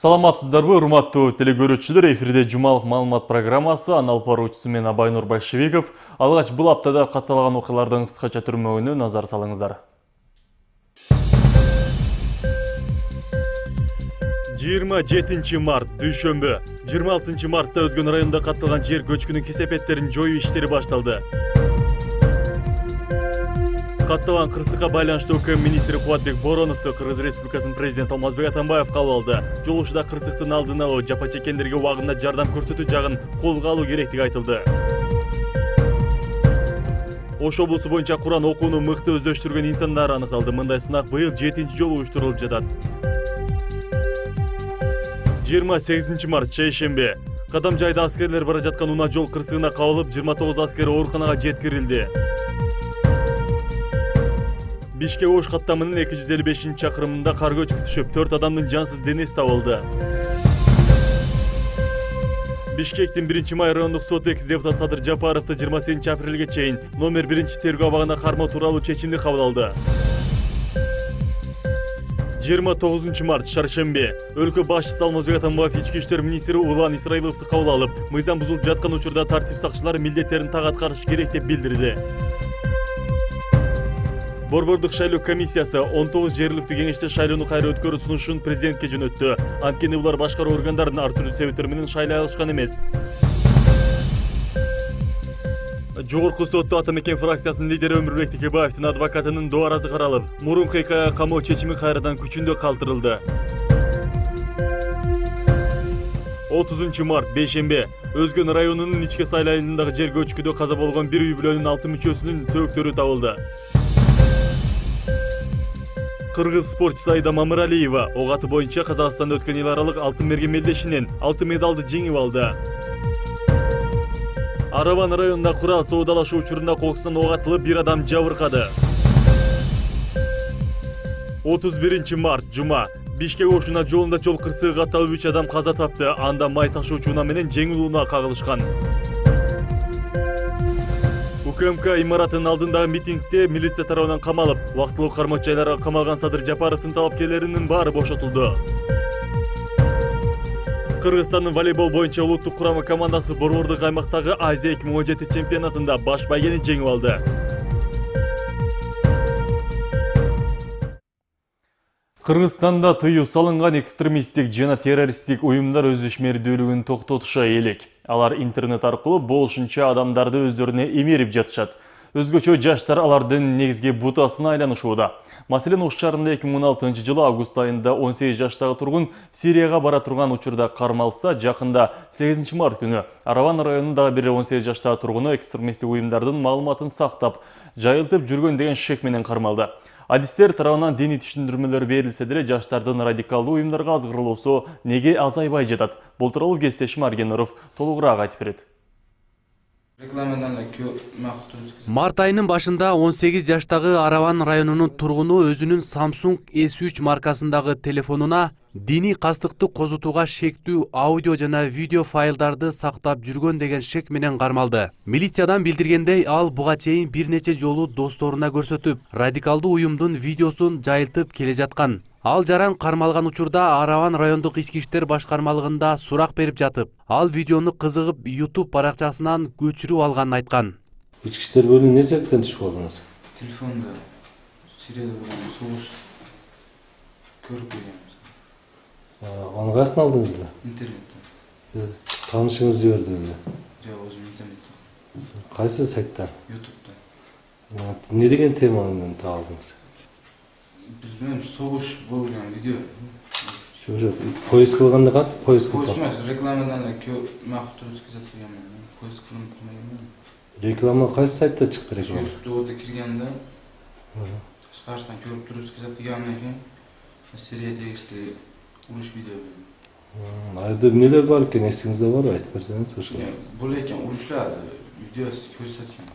Саламатсыздарбы, урматтуу телекөрүүчүлөр, эфирде жумалык маалымат программасы, Алпар Поручусу мен Абайнур Большевиков. Алгач бул аптада катталган окуялардын кыскача түрмөгүнө назар салыңыздар. 27 март дүйшөмбү. 26 мартта Өзгөн районунда катталган жер көчкүнүн кесепеттерин жоюу иштери башталды. Катталган кырсыкка байланыштуу УКМ министри Кубатбек Бороновду Кыргыз Республикасынын президенти Алмазбек Атамбаев кабыл алды. Жолуучуда кырсыктын алдын алуу, жапа чеккендерге убагында жардам көрсөтүү жагын колго алуу керектиги айтылды. Ош облусу боюнча Куран окууну мыкты өздөштүргөн инсандар аныкталды. Мындай сынак быйыл 7-чи жолу уюштурулуп жатат. 28 март чейшембе. Кадам жайда аскерлер бара жаткан унаа жол кырсыгына кабылып, 29 аскер ооруканага жеткирилди. Бишкек-Ош каттамынын 255-чакырымында кар көчкү түшүп, 4 адамдын жансыз денеси табылды. Бишкектин 1-май райондук соту экс-депутат Садыр Жапаровду 28 апрелге чейин номер 1 тергөө абагына кармоо тууралуу чечимди кабыл алды. 29 март чаршембе. Өлкө башчысы Алмазбек Атамбаев ички иштер министри Улан Исраиловду кабыл алып, мыйзам бузулуп жаткан учурда тартип сакчылары милдеттерин так аткарыш керек деп билдирди. Борбордук шайлоо комиссиясы 19 жергиликтүү кеңеште шайлоону кайра өткөрүү сунушун президентке жөнөттү. Анткени булар башкаруу органдарын ар түрдүү себептер менен шайлай алышкан эмес. Жогорку сотто Атамекен фракциясынын лидери Өмүрбек Текебаевдин адвокатынын дооразы каралып, мурунку 2 ай камоо чечими кайрадан күчүндө калтырылды. 30 март бейшембе. Өзгөн районунун ичке сайыл айылындагы жер көчкүдө каза болгон бир үй бүлөнүн 6 мүчөсүнүн сөөктөрү табылды. Кыргыз спортчусу Айда Мамыралиева ок аты боюнча Казакстанда өткөн эл аралык алтын мерген мелдешинен алтын медалды жеңип алды. Араван районунда курал соодалашуу учурунда кокустан ок атылып, бир адам жабыркады. 31 март жума. Бишкек-Ош унаа жолунда жол кырсыгы катталып 3 адам каза тапты. Анда май ташуучу унаа менен жеңил унаа кагылышкан. УКМК имаратынын алдындагы митингде милиция тарабынан камалып, убактылуу кармоо жайларга камалган Садыр Жапаровдун талапкерлеринин баары бошотулду. Кыргызстандын волейбол боюнча улуттук курама командасы борбордук аймактагы Азия 2017 чемпионатында баш байгени жеңип алды. Кыргызстанда тыюу салынган экстремисттик жана террористтик уюмдар өз ишмердүүлүгүн токтотуша элек. Алар интернет аркылуу болушунча адамдарды өздөрүнө эмерип жатышат. Өзгөчө жаштар алардын негизги бутасына айланышууда. Маселен, Ош шаарында 2016 жылы август айында 18 жаштагы тургун Сирияга бара турган учурда кармалса, жакында 8 март күнү Араван районундагы бир 18 жаштагы тургуну экстремисттик уюмдардын маалыматын сактап, жайылтып жүргөн деген шек менен кармалды. Адистер тарабынан диний түшүндүрмөлөр берилсе деле, жаштардын радикалдуу уюмдарга азгырылуусу неге азайбай жатат? Бул тууралуу кесиптешим Аргенуров толугураак айтып берет. Март айынын башында 18 жаштагы Араван районунун тургуну өзүнүн Samsung S3 маркасындагы телефонуна диний кастыкты козутууга шектүү аудио жана видео файлдарды сактап жүргөн деген шек менен кармалды. Милициядан билдиргендей, ал буга чейин бир нече жолу досторуна көрсөтүп, радикалдуу уюмдун видеосун жайылтып келе жаткан. Ал жаран кармалган учурда Араван райондук ички иштер башкармалыгында сурак берип жатып, ал видеону кызыгып YouTube баракчасынан көчүрүп алганын айткан. Ички иштер бөлүмүнө эмне себептен түшүп калдыңыз? Телефонда Сирияда болгон согуш көрүп койгонбуз. Аны каяктан алдыңыз да? Интернеттен. Таанышыңыз жиберди беле? Жок, өзүм интернеттен. Кайсы сайттан? YouTube'дан. Не деген теманы таалдыңыз? Билбейм, согуш болгон видео. Жок, поиск кылганда кантип поиск кылып? Поиск эмес, рекламадан мактабыбызга жаткан. Поиск кылмайм. Реклама кайсы сайтта чыкты реклама? YouTube'да киргенде тышкарыдан көрүп турубузга жаткан экен. Сирия дегишле уруш видео. Айда эмнелер бар экен, эсиңизде барбы? Айтып берсеңиз ошо. Бул экен урушлар видеосу көрсөткөн.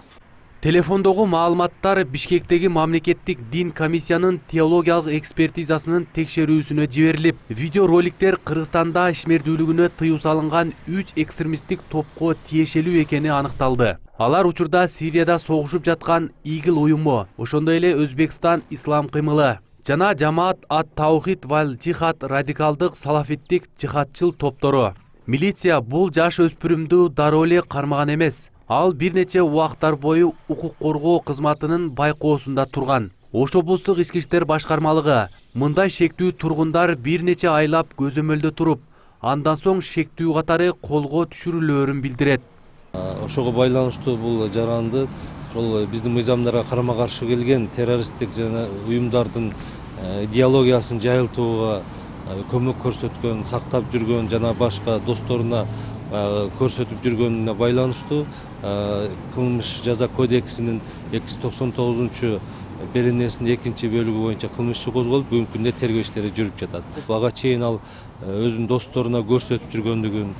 Телефондогу маалыматтар Бишкектеги мамлекеттик дин комиссиянын теологиялык экспертизасынын текшерүүсүнө жиберилип, видеороликтер Кыргызстанда ишмердүүлүгүнө тыюу салынган 3 экстремисттик топко тиешелүү экени аныкталды. Алар учурда Сирияда согушуп жаткан ИГИЛ уюму, ошондой эле Өзбекстан ислам кыймылы, жана Жамаат ат-Таухид вал Жихад радикалдык салафиттик жихадчыл топтору. Милиция бул жаш өспүрүмдү дароо эле кармаган эмес. Ал бир нече убактар бою укук коргоо кызматынын байкоосунда турган. Ош облустук ички иштер башкармалыгы мындай шектүү тургундар бир нече айлап көзөмөлдө туруп, андан соң шектүү катары колго түшүрүлөөрүн билдирет. Ошого байланыштуу бул жаранды ошол биздин мыйзамдарга карама каршы келген террористтик жана уюмдардын идеологиясын жайылтууга көмөк көрсөткөн, сактап жүргөн жана башка досторуна көрсөтүп жүргөнүнө байланыштуу кылмыш жаза кодексинин 299 беренесинин 2-бөлүгү боюнча кылмыш иши козголуп, бүгүнкү күндө тергөө иштери жүрүп жатат. Ага чейин ал өзүнүн досторуна көрсөтүп жүргөндүгүн,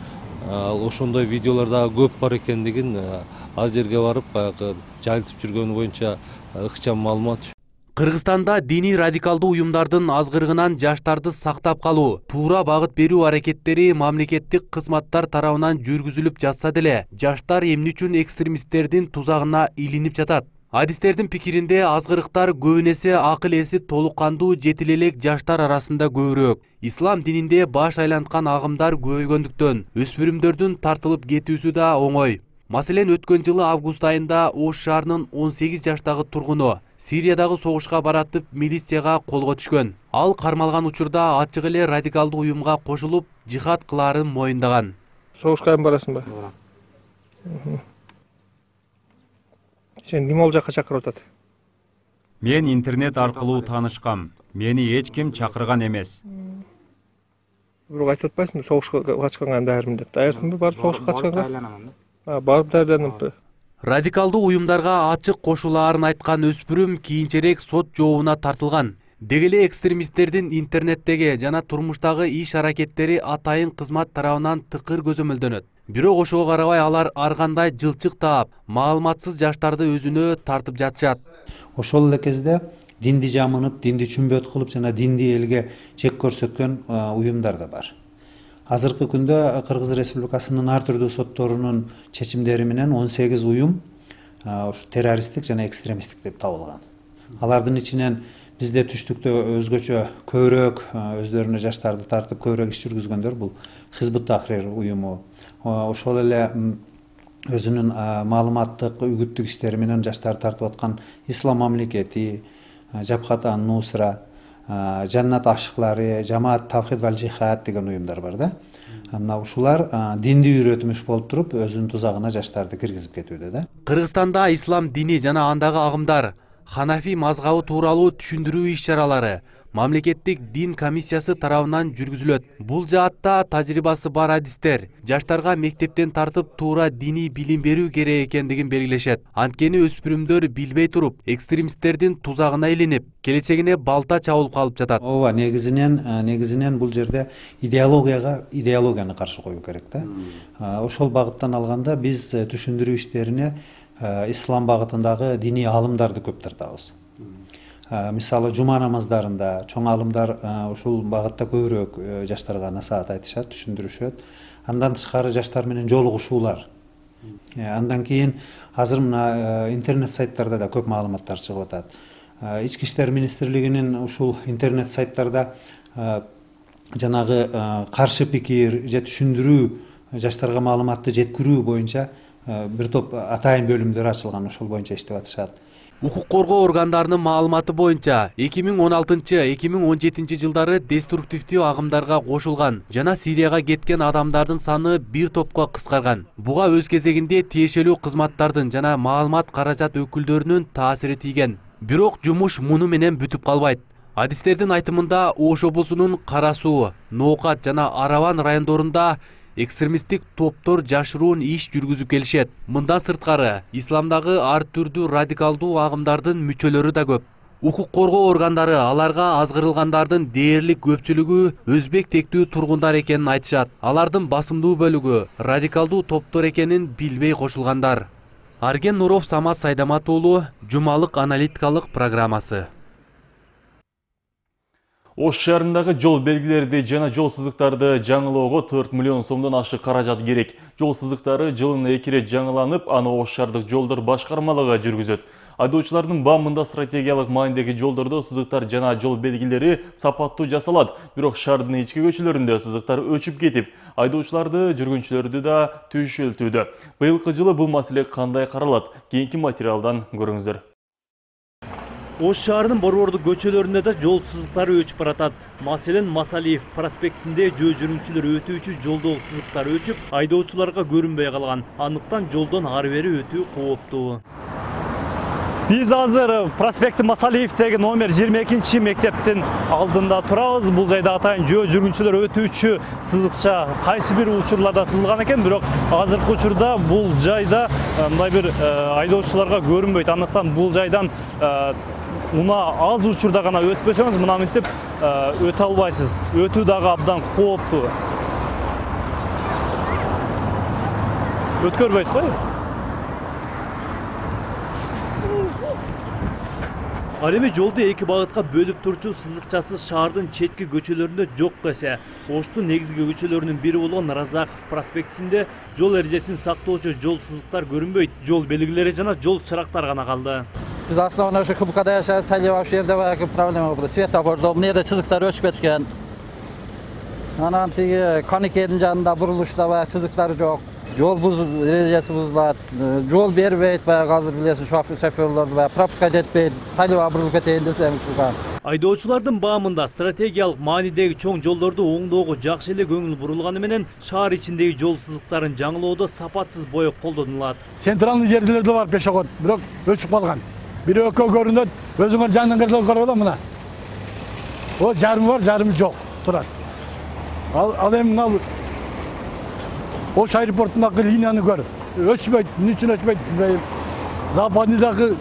ал ошондой видеолор дагы көп бар экендигин ал жерге барып баягы жайылтып жүргөнү боюнча ыкчам маалымат. Кыргызстанда диний радикалдуу уюмдардын азгырыгынан жаштарды сактап калуу, туура багыт берүү аракеттери мамлекеттик кызматтар тарабынан жүргүзүлүп жатса деле, жаштар эмне үчүн экстремисттердин тузагына илинип жатат? Адистердин пикиринде азгырыктар көбүнесе акыл эси толук кандуу жетил элек жаштар арасында көбүрөөк. Ислам дининде баш айланткан агымдар көбөйгөндүктөн өспүрүмдөрдүн тартылып кетүүсү да оңой. Маселен, өткөн жылы август айында Ош шаарынын 18 жаштагы тургуну Сириядагы согушка баратып милицияга колго түшкөн. Ал кармалган учурда ачык эле радикалдуу уюмга кошулуп, жихад кылаарын моюндаган. Согушка барасың ба? Сен неме ол жаққа шақырып атат? Мен интернет аркылуу таанышкам. Мени эч ким чакырган эмес. Бирок айтып атпайсыңбы, согушка качканга даярмын деп. Даярсыңбы барып согушка качканга? Барып даярданып. Радикалдуу уюмдарга ачык кошулаарын айткан өспүрүм кийинчерээк сот жообуна тартылган. Деги эле экстремисттердин интернеттеги жана турмуштагы иш аракеттери атайын кызмат тарабынан тыкыр көзөмөлдөнөт. Бирок ошого карабай алар ар кандай жылчык таап, маалыматсыз жаштарды өзүнө тартып жатышат. Ошол эле кезде динди жамынып, динди чүмбөт кылып жана динди элге чек көрсөткөн уюмдар да бар. Азыркы күндө Кыргыз Республикасынын ар түрдүү сотторунун чечимдери менен 18 уюм террористтик жана экстремисттик деп табылган. Алардын ичинен бизде түштүктө өзгөчө көбүрөөк өздөрүнө жаштарды тартып көбүрөөк иш жүргүзгөндөр бул Хизбут Тахрир уюму. Ошол эле өзүнүн маалыматтык үгүттүк иштери менен жаштарды тартып аткан Ислам мамлекети, Жабхат ан-Нусра, Жаннат ашыклары, Жамаат ат-Таухид вал Жихад деген уюмдар бар да. Мына ушулар динди үйрөтмүш болуп туруп өзүнүн тузагына жаштарды киргизип кетүүдө да. Кыргызстанда ислам дини жана андагы агымдар Ханафи мазгабы тууралуу түшүндүрүү иш-чаралары мамлекеттик дин комиссиясы тарабынан жүргүзүлөт. Бул жаатта тажрыйбасы бар адистер жаштарга мектептен тартып туура диний билим берүү керек экендигин белгилешет. Анткени өспүрүмдөр билбей туруп экстремисттердин тузагына илинип, келечегине балта чабылып калып жатат. Ооба, негизинен бул жерде идеологияны каршы коюу керек да. Ошол багыттан алганда биз түшүндүрүү иштерине ислам багытындагы диний алымдарды көп тартабыз. Мисалы жума намаздарында чоң алымдар ушул багытта көбүрөөк жаштарга насаат айтышат, түшүндүрүшөт. Андан тышкары жаштар менен жолугушуулар. Андан кийин азыр мына интернет сайттарда да көп маалыматтар чыгып атат. Ички иштер министрлигинин ушул интернет сайттарда жанагы каршы пикир же түшүндүрүү жаштарга маалыматты жеткирүү боюнча бир топ атайын бөлүмдөр ачылган, ошол боюнча иштеп атышат. Укук коргоо органдарынын маалыматы боюнча 2016-2017 жылдары деструктивдүү агымдарга кошулган жана Сирияга кеткен адамдардын саны бир топко кыскарган. Буга өз кезегинде тиешелүү кызматтардын жана маалымат каражат өкүлдөрүнүн таасири тийген. Бирок жумуш муну менен бүтүп калбайт. Адистердин айтымында Ош облусунун Кара Суу, Ноокат жана Араван райондорунда экстремисттик топтор жашыруун иш жүргүзүп келишет. Мындан сырткары, исламдагы ар түрдүү радикалдуу агымдардын мүчөлөрү да көп. Укук коргоо органдары аларга азгырылгандардын дээрлик көпчүлүгү өзбек тектүү тургундар экенин айтышат. Алардын басымдуу бөлүгү радикалдуу топтор экенин билбей кошулгандар. Арген Нуров, Самат Сайдамат уулу, жумалык аналитикалык программасы. Ош шаарындагы жол белгилерди жана жол сызыктарды жаңылоого 4 миллион сомдон ашык каражат керек. Жол сызыктары жылына 2 рет жаңыланып, аны Ош шаардык жолдор башкармалыгы жүргүзөт. Айдоочулардын баамында стратегиялык маанидеги жолдордо сызыктар жана жол белгилери сапаттуу жасалат. Бирок шаардын ички көчөлөрүндө сызыктар өчүп кетип, айдоочуларды, жүргүнчүлөрдү да түйшөлтүүдө. Быйылкы жылы бул маселе кандай каралат? Кийинки материалдан көрүңүздөр. Ош шаарынын борбордук көчөлөрүндө да жол сызыктары өчүп баратат. Маселен, Масалиев проспектисинде жөө жүргүнчүлөр өтүүчү жолдогу сызыктар өчүп, айдоочуларга көрүнбөй калган. Андыктан жолдон ары бери өтүү кооптуу. Биз азыр проспекти Масалиевдеги номер 22 мектептин алдында турабыз. Бул жайда атайын жөө жүргүнчүлөр өтүүчү сызыкча кайсы бир учурларда сызылган экен, бирок азыркы учурда бул жайда мындай бир айдоочуларга көрүнбөйт. Андыктан бул жайдан мына аз учурда гана өтпөсөңүз, мына мынтип өтө албайсыз. Өтүү дагы абдан кооптуу. Өткөрбөйт го. Ал эми жолду эки багытка бөлүп турчу сызыкчасыз шаардын четки көчөлөрүндө жок десе, Оштун негизги көчөлөрүнүн бири болгон Разаков проспектисинде жол эрежесин сактоочу жол сызыктар көрүнбөйт. Жол белгилери жана жол чырактар гана калды. Biz aslında şu Kıbrıs'ta yaşayan Salya şu yerde var ki problem oldu. Svetoforda nerede çizikler ölçüp etken. Anam ki Kanike'nin canında buruluşta var, çizikler yok. Yol buz, erejesi buzlar. Yol bermeyt var, hazır biliyorsun şoförler var. Propiska etmeyt. Salya buruluk eteyinde sevmiş bu kadar. Айдоочулардын баамында стратегиялык маанидеги чоң жолдорду оңдоого жакшы эле көңүл бурулганы менен шаар ичиндеги жол сызыктарын жаңылоодо сапатсыз боек колдонулат. Централдык жерлерде бар пешоход, бирок өчүп калган. Бири экөө көрүнөт, өзүңөр жаныңызда көрөт мына. О жарымы бар, жарымы жок турат. Ал эми мына Ош аэропортундагы линияны көр. Өчпөйт, эмне үчүн өчпөйт? Западныйдагы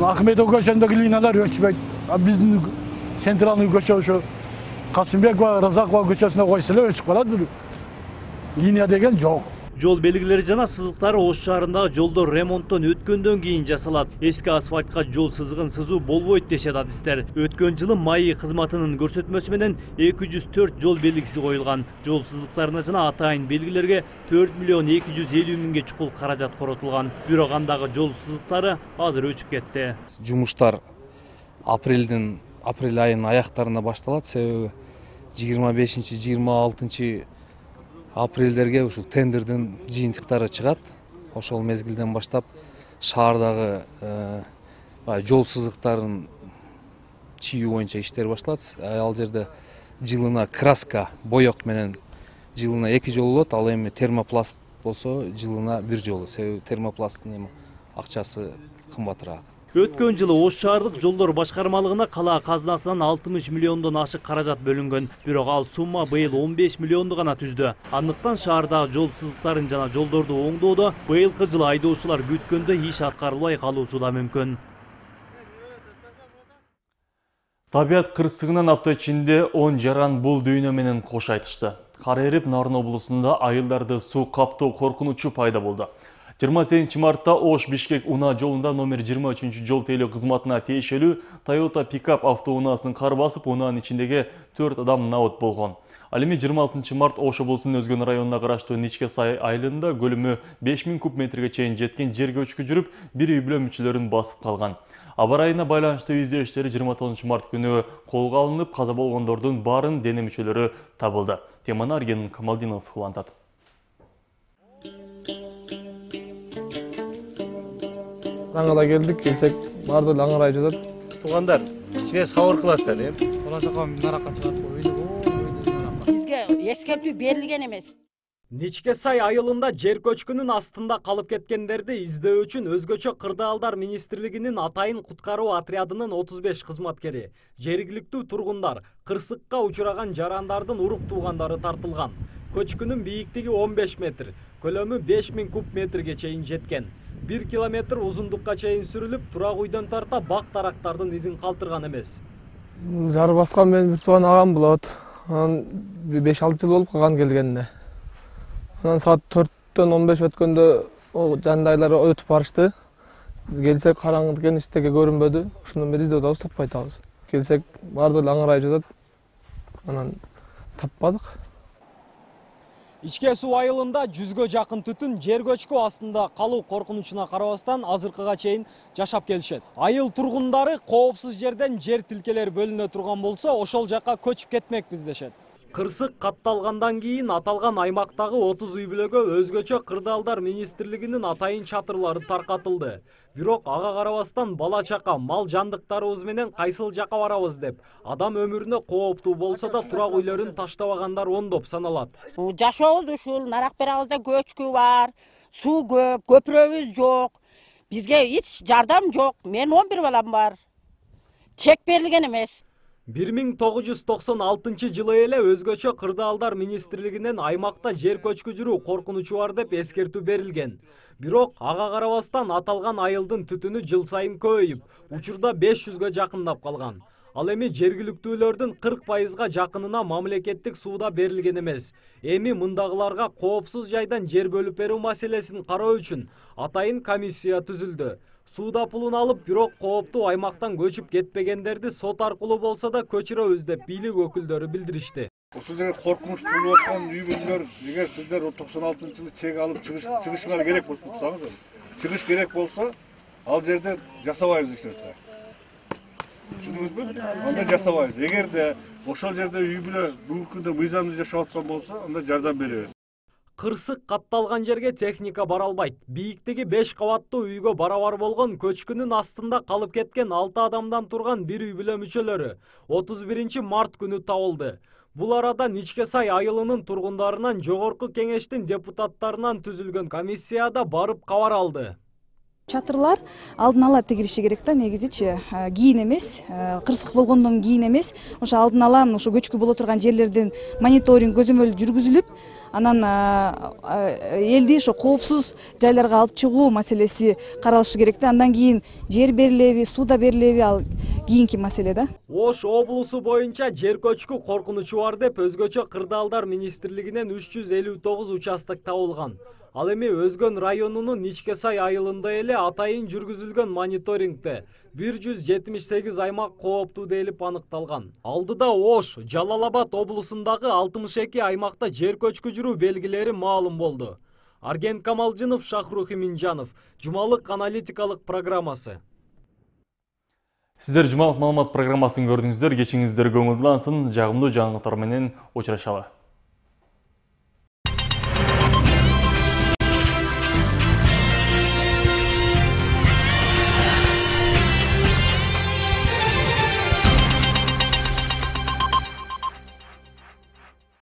Ахметов көчөсүндөгү линиялар өчпөйт. Биздин централдык көчө ошо Касымбекова, Разакова көчөсүнө койсо эле өчүп калат. Линия деген жок. Жол белгилери жана сызыктары Ош шаарындагы жолдор ремонттон өткөндөн кийин жасалат. Эски асфальтка жол сызыгын сызуу болбойт дешет адистер. Өткөн жылы МАИ кызматынын көрсөтмөсү менен 204 жол белгиси коюлган. Жол сызыктарына жана атайын белгилерге 4 миллион 250 миңге чукул каражат коротулган. Бирок андагы жол сызыктары азыр өчүп кетти. Жумуштар апрель айынын аяктарында башталат. Себеби 25-26 апрелдерге ушул тендердин жыйынтыктары чыгат. Ошол мезгилден баштап шаардагы жол сызыктарын чийүү боюнча иштер башталат. Ал жерде жылына краска, боек менен жылына 2 жолу болот. Ал эми термопласт болсо жылына 1 жолу. Себеби термопласттын акчасы кымбатыраак. Өткөн жылы Ош шаардык жолдор башкармалыгына кала казынасынан 60 миллиондон ашык каражат бөлүнгөн. Бирок ал сумма быйыл 15 миллионду гана түздү. Андыктан шаардагы жол сызыктарын жана жолдорду оңдоодо быйылкы жылы айдоочулар күткөндөй иш аткарылбай калуусу да мүмкүн. Табият кырсыгынан апта ичинде 10 жаран бул дүйнө менен кош айтышты. Кар эрип, Нарын облусунда айылдарды суу каптоо коркунучу пайда болду. 28 мартта Ош-Бишкек унаа жолунда номер 23 жол тейлөө кызматына тиешелүү Toyota пикап автоунаасынын кар басып, унаанын ичиндеги 4 адам набыт болгон. Ал эми 26 март Ош облусунун Өзгөн районуна караштуу Ничке Сай айылында көлөмү 5000 куб метрге чейин жеткен жер көчкү жүрүп, бир үй бүлө мүчөлөрүн басып калган. Аба ырайына байланыштуу издөөчтөр 29 март күнү колго алынып, каза болгондордун баарын дене мүчөлөрү табылды. Теманы Арген Камалдинов улантат. Аңыда келдик, келсек барды аңырай жатат. Тугандар, кичине сабыр кыласыздар, Бала чакам наракка чыгат койду. Бизге эскертүү берилген эмес. Ничке Сай айылында жер көчкүнүн астында калып кеткендерди издөө үчүн өзгөчө кырдаалдар министрлигинин атайын куткаруу отрядынын 35 кызматкери, жергиликтүү тургундар, кырсыкка учураган жарандардын урук туугандары тартылган. Көчкүнүн бийиктиги 15 метр, көлөмү 5000 куб метрге чейин жеткен. 1 километр узундукка чейин сүрүлүп, турак үйдөн тарта бак дарактардын изин калтырган эмес. Жар баскан менин бир тууган агам болот. Анан 5-6 жыл болуп калган келгенине. Анан саат 4-төн 15 өткөндө жандайлар өтүп барышты. Келсек караңгы экен, эчтеке көрүнбөдү. Ошондон бери издеп атабыз, таппай атабыз. Келсек баардыгы аңырай жатат. Анан таппадык. Ичке суу айылында 100гө жакын түтүн жер көчкү астында калуу коркунучуна карабастан азыркыга чейин жашап келишет. Айыл тургундары коопсуз жерден жер тилкелер бөлүнө турган болсо, ошол жакка көчүп кетмекпиз дешет. Кырсык катталгандан кийин аталган аймактагы 30 үй бүлөгө өзгөчө кырдаалдар министрлигинин атайын чатырлары таркатылды. Бирок ага карабастан бала чака, мал жандыктарыбыз менен кайсыл жака барабыз деп, адам өмүрүнө кооптуу болсо да турак үйлөрүн таштабагандар ондоп саналат. Жашообуз ушул, нарак берабызда көчкү бар, суу көп, көпүрөбүз жок. Бизге эч жардам жок. Мен 11 балам бар. Чек берилген эмес. 1996 жылы эле өзгөчө кырдаалдар министрлигинен аймакта жер көчкү жүрүү коркунучу бар деп эскертүү берилген. Бирок ага карабастан аталган айылдын түтүнү жыл сайын көбөйүп, учурда 500гө жакындап калган. Ал эми жергиликтүүлөрдүн 40%га жакынына мамлекеттик сууда берилген эмес. Эми мындагыларга коопсуз жайдан жер бөлүп берүү маселесин кароо үчүн атайын комиссия түзүлдү. Сууда пулун алып, бирок кооптуу аймактан көчүп кетпегендерди сот аркылуу болсо да көчүрөбүз деп бийлик өкүлдөрү билдиришти. Ушул жерге коркунуч туулуп аткан үй бүлөлөр, эгер сиздер 96-жылы чек алып чыгышыңар керек болсо, турсаңыз, чыгыш керек болсо, ал жерде жасабайбыз эч нерсе. Түшүндүңүзбү? Анда жасабайбыз. Эгерде ошол жерде үй бүлө бүгүнкү күндө мыйзамдуу жашап аткан болсо, анда жардам беребиз. Кырсык катталган жерге техника бара албайт. Бийиктиги 5 кабаттуу үйгө барабар болгон көчкүнүн астында калып кеткен 6 адамдан турган бир үй бүлө мүчөлөрү 31 март күнү табылды. Бул арадан Ичке Сай айылынын тургундарынан жогорку кеңештин депутаттарынан түзүлгөн комиссияда барып кабар алды. Чатырлар алдын ала тегириши керек да, негизичи кийин эмес, кырсык болгондон кийин эмес, ошо алдын ала ушу көчкү боло турган жерлерден мониторинг көзөмөл жүргүзүлүп, анан элди ошо коопсуз жайларга алып чыгуу маселеси каралышы керек да. Андан кийин жер берилеби, сууда берилеби, ал кийинки маселе да. Ош облусу боюнча жер көчкү коркунучу бар деп өзгөчө кырдаалдар министрлигинен 359 участок табылган. Ал эми Өзгөн районунун Ичке Сай айылында эле атайын жүргүзүлгөн мониторингде 178 аймак кооптуу делип аныкталган. Алдыда Ош, Жалал Абад облусундагы 62 аймакта жер көчкү жүрүү белгилери маалым болду. Арген Камалжынов, Шахрух Иминжанов, Жумалык аналитикалык программасы. Сиздер Жумалык маалымат программасын көрдүңүздөр, кечиңиздер көңүлдүү, жагымдуу жаңылыктар менен учурашалы.